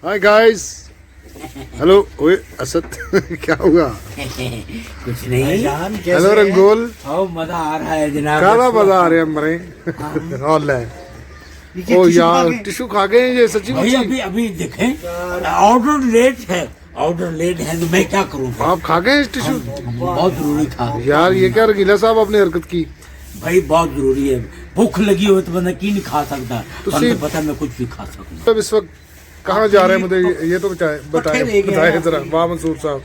Hi guys. Hello. ओए असद क्या हुआ? कुछ नहीं। हेलो रंगोल। मजा आ रहा है जनाब। काला मजा आ रहा है मरे। हॉल है। ओ यार टिश्यू खा गए ये सच्ची भाई मुच्ची। अभी अभी देखें ऑर्डर लेट है। ऑर्डर लेट है तो मैं क्या करूं? आप खा गए टिश्यू? बहुत जरूरी था यार ये क्या रंगीला साहब आपने हरकत की? भाई, बहुत जरूरी है। भूख लगी हो तो बंदा की नहीं खा सकता। ਤੁਸੀਂ- तो पता मैं कुछ भी खा सकूं। अब इस वक्त कहाँ जा रहे हैं मुझे ये तो बताएं जरा। वाह मंसूर साहब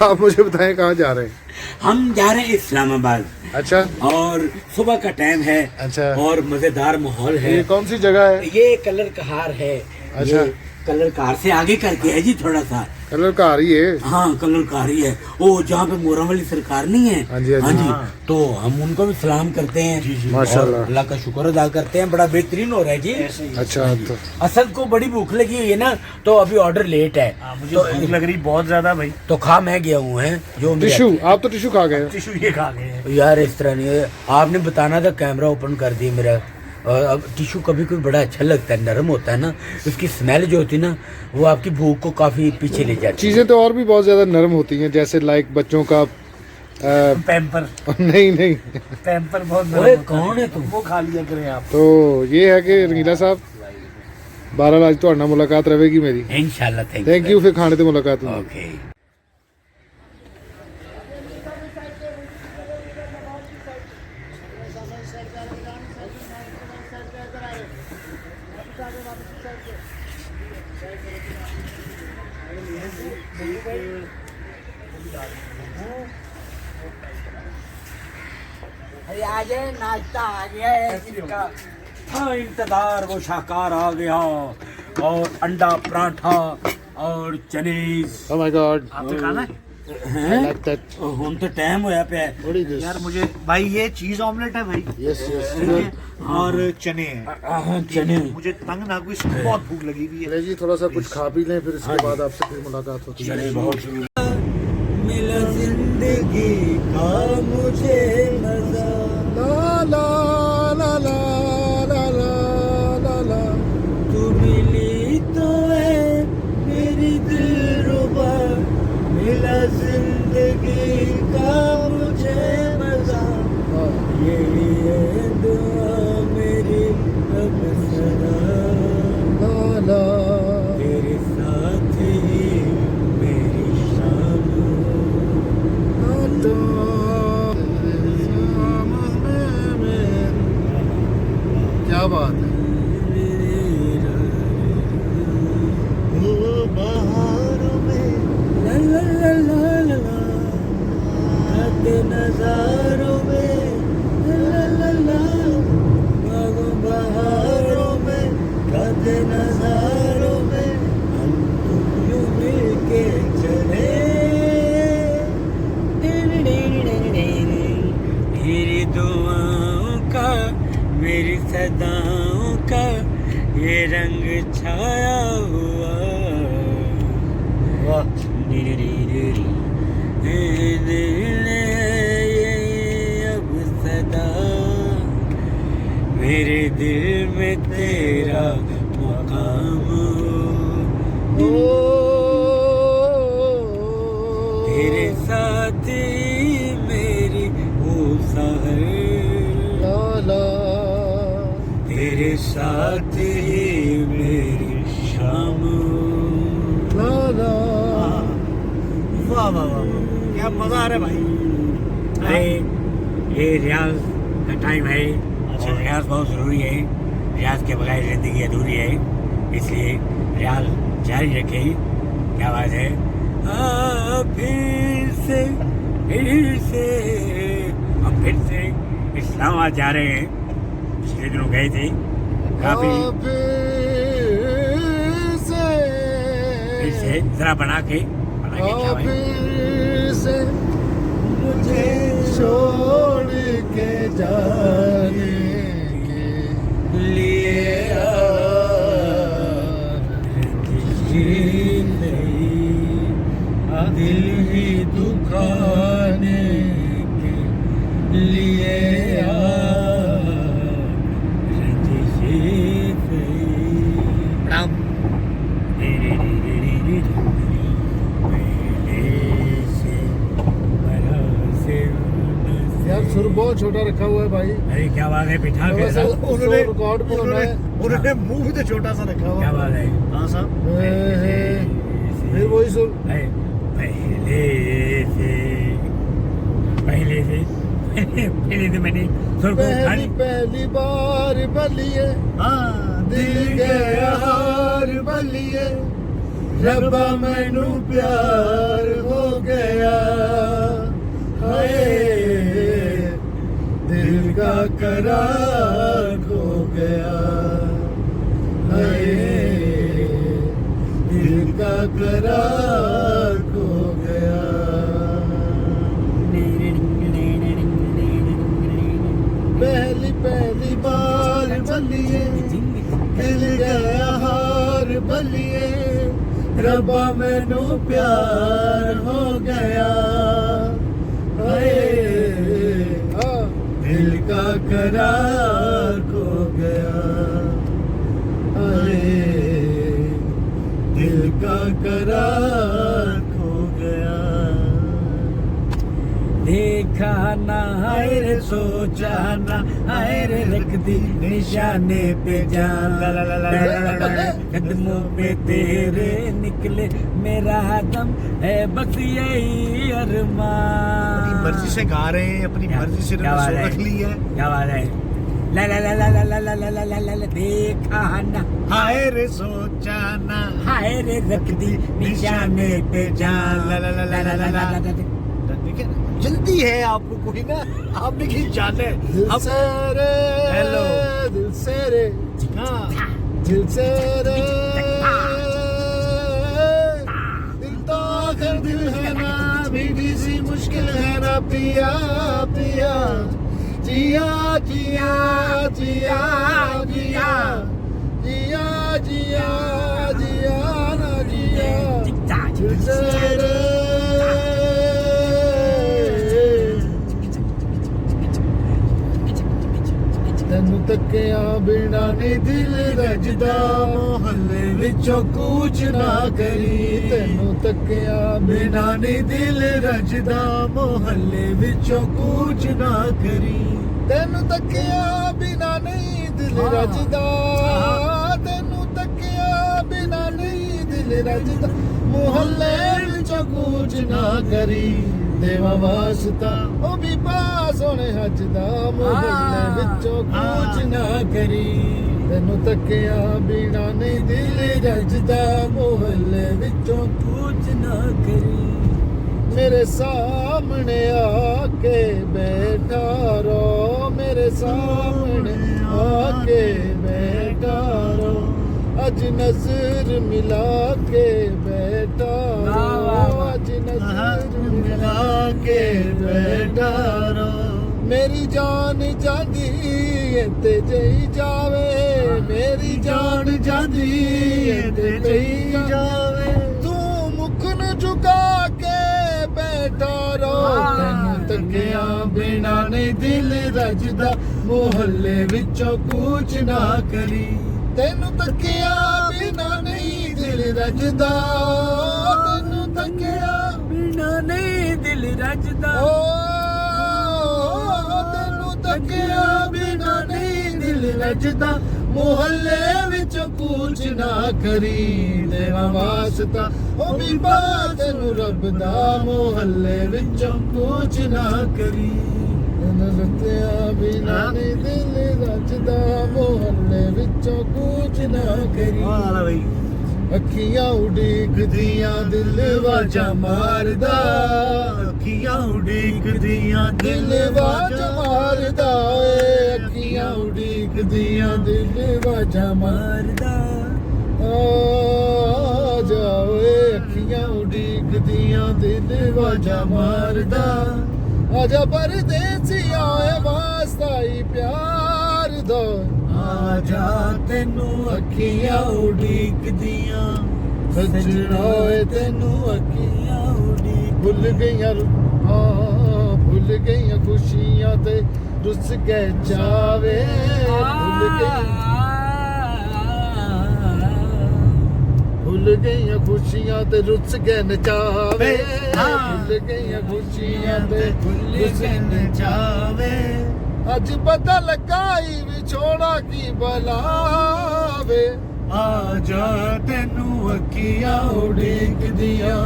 आप मुझे बताएं कहाँ जा रहे हैं? हम जा रहे हैं इस्लामाबाद अच्छा और सुबह का टाइम है। अच्छा। और मजेदार माहौल है। ये कौन सी जगह है? ये कलर कहार है। अच्छा। ये कलर कार से आगे करके है जी थोड़ा सा। कलर का आ रही है। हाँ कलर कार ही है। वो जहाँ पे मोरम वाली सरकार नहीं है। हाँ जी, हाँ जी। तो हम उनको भी सलाम करते हैं। माशाल्लाह। और अल्लाह का शुक्र अदा करते हैं। बड़ा बेहतरीन हो रहा है जी। अच्छा तो असद को बड़ी भूख लगी हुई है ना, तो अभी ऑर्डर लेट है। मुझे तो भूख लग रही बहुत ज्यादा भाई। तो खा मैं गया हूँ है जो मेरे- टिश्यू आप तो टिश्यू खा गए। टिश्यू ये खा गए हैं। यार इस तरह नहीं है। आपने बताना था, कैमरा ओपन कर दिया मेरा। और अब टिश्यू कभी कभी बड़ा अच्छा लगता है, नरम होता है ना, उसकी स्मेल जो होती है ना वो आपकी भूख को काफी पीछे ले जाती है। चीजें तो और भी बहुत ज्यादा नरम होती हैं जैसे लाइक बच्चों का पैम्पर नहीं नहीं पैम्पर बहुत नरम ओए, होता है। कौन है तू? वो खा लिया करें आप। तो ये है कि रंगीला साहब 12 आज ਤੁਹਾਡੇ ਨਾਲ ਮੁਲਾਕਾਤ रहेगी मेरी। इंशाल्लाह। थैंक यू फिर खाने ਤੇ मुलाकात होगी। ओके। अरे आ जाए, नाश्ता आ गया है इसका। हाँ इंतजार, वो शाहकार आ गया और अंडा पराठा और चने। ओह माय गॉड आपने खाना है? Like that. हम तो टाइम होया पे है। What is this? यार मुझे भाई ये चीज ऑमलेट है भाई। Yes yes. ठीक है? और चने हैं। चने। मुझे तंग ना कोई, बहुत भूख लगी हुई है। चले जी थोड़ा सा कुछ खा पी लें फिर इसके बाद आपसे फिर मुलाकात होती है। चने बहुत मिला जिंदगी का मुझे मजा। ला ला ला ला ला ला ला ला। तू मिली तो है मेरी दिलरुबा, मिला जिंदगी का मुझे मजा। यही है दुआ मेरी अब सदा, ला ला। तेरे साथ ही मेरी शाम। क्या बात है। बहारों में ला ला ला ला ला ला, राते नजारों में ला ला ला, बागों बहारों में, राते नजारों में, हम तुम यूं मिलके चले। तेरी दुआओं का, मेरी सदाओं का ये रंग छाया हुआ। वाह। ये अब सदा मेरे दिल में तेरा मकाम हो। तेरे साथ ही मेरी वो सहर, ला ला। तेरे साथ ही मेरी शाम। ला ला। वाह वाह वाह वाह, क्या मजा आ रहा है भाई। अरे ये रियाज का टाइम है अच्छा। और रियाज बहुत ज़रूरी है। रियाज के बगैर ज़िंदगी अधूरी है, इसलिए रियाज जारी रखे। क्या बात है? फिर से हम फिर से इस्लामाबाद जा रहे हैं। पिछले दिनों गए थे काफ़ी। फिर से ज़रा बना के क्या भाई? से मुझे छोड़ के जाने के लिए दिल ही दुखाने के लिए प्रणाम। बहुत छोटा रखा हुआ है भाई। अरे क्या बात है, पिठा तो कैसा? वैसे उन्होंने रिकॉर्ड भी होना है। उन्होंने मुंह भी तो छोटा सा रखा हुआ। क्या बात है? हाँ साहब। फिर वही सुन। अरे, पहले से मैंने सुर को उठा पहली ली। पहली बार बलिए हाँ दिल गया हार बलिए रब्बा मैनू प्यार हो गया हाय दिल का करार हो गया हाय दिल का करार हो गया। पहली पहली बार बलिए दिल गया हार बलिए रब्बा मैनू प्यार हो गया हाय दिल का करार हो गया हाय दिल का करार हो गया। देखा ना हाय रे, सोचा ना हाय रे, रख दी निशाने पे जान। कदमों पे तेरे निकले मेरा दम है, बस यही अपनी अरमान। मर्जी से गा रहे हैं, अपनी मर्जी से क्या बात इन्होंने है? रख ली है। क्या बात है? ला ला ला ला ला ला ला ला ला ला ला ला, देखा ना हाय रे सोचा ना हाय रे, रख दी निशाने पे जान। ला ला ला ला ला ला ला ला ला। देखिए जल्दी है आपको कोई ना, आपने कहीं जाना है। दिल अब से रे हेलो। दिल से रे हाँ दिल से रे दिल तो आखिर दिल है ना, मीठी सी मुश्किल है ना पिया पिया जिया जिया जिया जिया जिया जिया जिया ना जिया दिल से रे ਤੈਨੂੰ ਤੱਕਿਆ ਬਿਨਾ ਨਹੀਂ ਦਿਲ ਰਜਦਾ ਮੁਹੱਲੇ ਵਿੱਚੋਂ ਕੂਚ ਨਾ ਕਰੀ ਤੈਨੂੰ ਤੱਕਿਆ ਬਿਨਾ ਨਹੀਂ ਦਿਲ ਰਜਦਾ ਮੁਹੱਲੇ ਵਿੱਚੋਂ ਕੂਚ ਨਾ ਕਰੀ ਤੈਨੂੰ ਤੱਕਿਆ ਬਿਨਾ ਨਹੀਂ ਦਿਲ ਰਜਦਾ ਤੈਨੂੰ ਤੱਕਿਆ ਬਿਨਾ ਨਹੀਂ ਦਿਲ ਰਜਦਾ ਮੁਹੱਲੇ ਵਿੱਚੋਂ ਕੂਚ ਨਾ ਕਰੀ ਦੇਵਾ ਵਾਸਤਾ ਉਹ ਵੀ ਪਾਸ ਹੋਣੇ ਹੱਜ ਦਾ ਮੁਹੱਲੇ ਵਿੱਚੋਂ ਕੁਝ ਨਾ ਕਰੀ ਤੈਨੂੰ ਤੱਕਿਆ ਬਿਨਾ ਨਹੀਂ ਦਿਲ ਰਜਦਾ ਮੁਹੱਲੇ ਵਿੱਚੋਂ ਕੁਝ ਨਾ ਕਰੀ ਮੇਰੇ ਸਾਹਮਣੇ ਆ ਕੇ ਬੈਠਾ ਰੋ ਮੇਰੇ ਸਾਹਮਣੇ ਆ ਕੇ ਬੈਠਾ ਰੋ ਅੱਜ ਨਜ਼ਰ ਮਿਲਾ ਕੇ ਬੈਠਾ ਰੋ ਅੱਜ ਨਜ਼ਰ ਮਿਲਾ ਕੇ ਬੈਠਾ ਰੋ ਮੇਰੀ ਜਾਨ ਜਾਂਦੀ ਏ ਤੇ ਜਈ ਜਾਵੇ ਮੇਰੀ ਜਾਨ ਜਾਂਦੀ ਏ ਤੇ ਜਈ ਜਾਵੇ ਤੂੰ ਮੁਖ ਨੂੰ ਝੁਕਾ ਕੇ ਬੈਠਾ ਰੋ ਤੈਨੂੰ ਤੱਕਿਆ ਬਿਨਾ ਨਹੀਂ ਦਿਲ ਰਜਦਾ ਮੁਹੱਲੇ ਵਿੱਚੋਂ ਕੁਝ ਨਾ ਕਰੀ ਤੈਨੂੰ ਤੱਕਿਆ ਬਿਨਾ ਨਹੀਂ ਦਿਲ ਰਜਦਾ ਤੈਨੂੰ ਤੱਕਿਆ ਬਿਨਾ ਨਹੀਂ ਦਿਲ ਰਜਦਾ ਤੈਨੂੰ ਤੱਕਿਆ ਬਿਨਾ ਨਹੀਂ ਦਿਲ ਰਜਦਾ ਮੁਹੱਲੇ ਵਿੱਚ ਕੁਝ ਨਾ ਕਰੀ ਦੇਵਾ ਵਾਸਤਾ ਉਹ ਵੀ ਪਾ ਤੈਨੂੰ ਰੱਬ ਦਾ ਮੁਹੱਲੇ ਵਿੱਚ ਕੁਝ ਨਾ ਕਰੀ ਤੈਨੂੰ ਤੱਕਿਆ ਬਿਨਾ ਨਹੀਂ ਦਿਲ ਰਜਦਾ ਮੁਹੱਲੇ ਵਿੱਚ ਕੁਝ ਨਾ ਕਰੀ वाला भाई ਅੱਖੀਆਂ ਉਡੀਕਦੀਆਂ ਦਿਲ ਵਾਜਾਂ ਮਾਰਦਾ ਅੱਖੀਆਂ ਉਡੀਕਦੀਆਂ ਦਿਲ ਵਾਜਾਂ ਮਾਰਦਾ ਏ ਅੱਖੀਆਂ ਉਡੀਕਦੀਆਂ ਦਿਲ ਵਾਜਾਂ ਮਰਦਾ ਆ ਜਾਵੇ ਅੱਖੀਆਂ ਉਡੀਕਦੀਆਂ ਦਿਲ ਵਾਜਾਂ ਮਾਰਦਾ ਆਜਾ ਪਰਦੇਸੀ ਆਏ ਵਾਸਤਾ ਹੀ ਪਿਆਰ ਦਾ ਆ ਜਾ ਤੈਨੂੰ ਅੱਖੀਆਂ ਉਡੀਕਦੀਆਂ ਸੱਜਣਾ ਓਏ ਤੈਨੂੰ ਅੱਖੀਆਂ ਉਡੀਕ ਭੁੱਲ ਗਈਆਂ ਭੁੱਲ ਗਈਆਂ ਖੁਸ਼ੀਆਂ ਤੇ ਰੁੱਸ ਕੇ ਜਾਵੇ ਭੁੱਲ ਭੁੱਲ ਗਈਆਂ ਖੁਸ਼ੀਆਂ ਤੇ ਰੁੱਸ ਕੇ ਨਚਾਵੇ ਹਾਂ। ਭੁੱਲ ਗਈਆਂ ਖੁਸ਼ੀਆਂ ਤੇ ਭੁੱਲ ਕੇ ਨਚਾਵੇ ਅੱਜ ਪਤਾ ਲੱਗਾ ਈ ਵਿਛੋੜਾ ਕੀ ਬਲਾਵੇ ਆ ਜਾ ਤੈਨੂੰ ਅੱਖੀਆਂ ਉਡੀਕਦੀਆਂ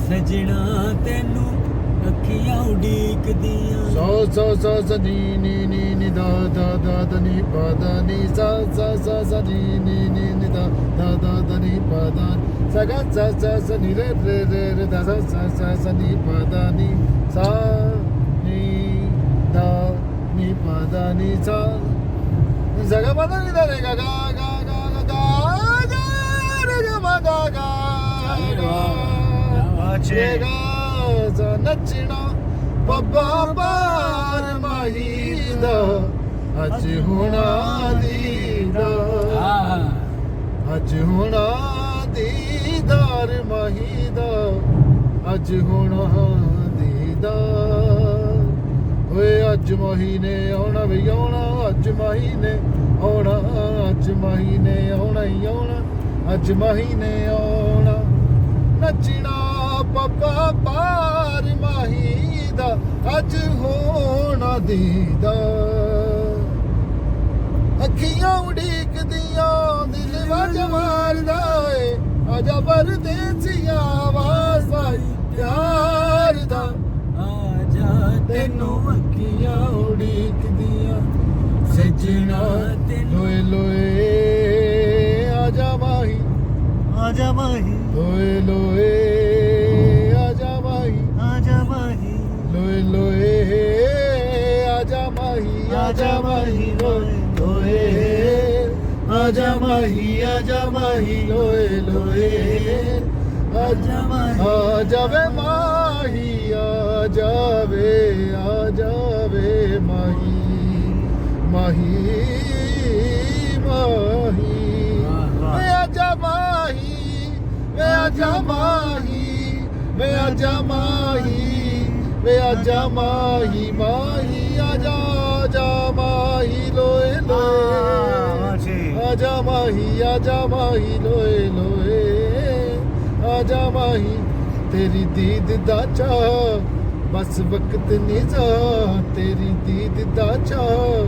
ਸਜਣਾ ਤੈਨੂੰ ਅੱਖੀਆਂ ਉਡੀਕਦੀਆਂ ਸੋ ਸੋ ਸੋ ਸ ਨੀ ਨੀ ਨੀ ਨੀ ਦਾ ਦਾ ਦਾ ਦਾ ਨੀ ਪਾ ਦਾ ਨੀ ਸਾ ਸਾ ਸਾ ਸਾ ਨੀ ਨੀ ਨੀ ਨੀ ਦਾ ਦਾ ਦਾ ਦਾ ਨੀ ਪਾ ਦਾ ਸਾ ਗਾ ਸਾ ਸਾ ਸਾ ਨੀ ਰੇ ਰੇ ਰੇ ਰੇ ਦਾ ਸਾ ਸਾ ਸਾ ਸਾ ਨੀ ਪਾ ਦਾ ਨੀ ਸਾ ਨੀ ਦਾ ਨੀ ਪਾ ਦਾ ਨੀ ਸਾ ਸਾ ਗਾ ਪਾ ਦਾ ਨੀ ਦਾ ਰੇ ਗਾ ਗਾ ਗਾ ਗਾ ਗਾ ਗਾ ਗਾ ਰੇ ਗਾ ਮਾ ਗਾ ਗਾ ਗਾ ਗਾ ਨੱਚਣਾ ਬੱਬਾ ਬਾਰ ਮਾਹੀ ਦਾ ਅੱਜ ਹੁਣਾ ਦੀਦਾ ਅੱਜ ਹੁਣਾ ਦੀਦਾਰ ਮਾਹੀ ਦਾ ਅੱਜ ਹੁਣਾ ਦੀਦਾ ਓਏ ਅੱਜ ਮਾਹੀ ਨੇ ਆਉਣਾ ਵੀ ਆਉਣਾ ਅੱਜ ਮਾਹੀ ਨੇ ਆਉਣਾ ਅੱਜ ਮਾਹੀ ਨੇ ਆਉਣਾ ਹੀ ਆਉਣਾ ਅੱਜ ਮਾਹੀ ਨੇ ਆਉਣਾ ਨੱਚਣਾ ਬੱਬਾ ਪਾਰ ਮਾਹੀ ਦਾ ਅੱਜ ਹੋਣਾ ਦੀਦਾ ਅੱਖੀਆਂ ਉਡੀਕਦੀਆਂ ਦਿਲ ਵਾਜ ਮਾਰਦਾ ਏ ਆਜਾ ਪਰਦੇਸੀਆ ਆਵਾਜ਼ ਆਈ ਪਿਆਰ ਦਾ ਆ ਜਾ ਤੈਨੂੰ ਅੱਖੀਆਂ ਉਡੀਕਦੀਆਂ ਸਜਣਾ ਲੋਏ ਲੋਏ ਆਜਾ ਮਾਹੀ ਆਜਾ ਮਾਹੀ ਲੋਏ ਲੋਏ ਆਜਾ ਮਾਹੀ ਆਜਾ ਮਾਹੀ ਲੋਏ ਲੋਏ ਆਜਾ ਮਾਹੀ ਆਜਾ ਮਾਹੀ ਲੋਏ ਲੋਏ ਆਜਾ ਮਾਹੀ ਲੋਏ ਲੋਏ ਆਜਾ ਮਾਹੀ ਆ ਜਾਵੇ ਮਾਹੀ ਆ ਜਾਵੇ ਮਾਹੀ ਮਾਹੀ ਮਾਹੀ ਵੇ ਆਜਾ ਮਾਹੀ ਵੇ ਆਜਾ ਮਾਹੀ ਵੇ ਆਜਾ ਮਾਹੀ ਵੇ ਆਜਾ ਮਾਹੀ ਮਾਹੀ ਆਜਾ ਆਜਾ ਮਾਹੀ ਲੋਏ ਲੋਏ ਆਜਾ ਮਾਹੀ ਲੋਏ ਲੋਏ ਆਜਾ ਮਾਹੀ ਤੇਰੀ ਦੀਦ ਦਾ ਚਾਹ ਬਸ ਵਕਤ ਨਹੀਂ ਜਾ ਤੇਰੀ ਦੀਦ ਦਾ ਚਾਹ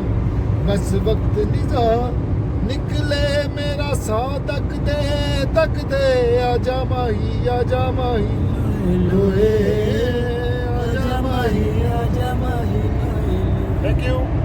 ਬਸ ਵਕਤ ਨਹੀਂ ਜਾ ਨਿਕਲੇ ਮੇਰਾ ਸਾਹ ਤੱਕਦੇ ਆਜਾ ਮਾਹੀ ਲੋਏ ਆਜਾ ਮਾਹੀ ਆਜਾ ਮਾਹੀ ਥੈਂਕ ਯੂ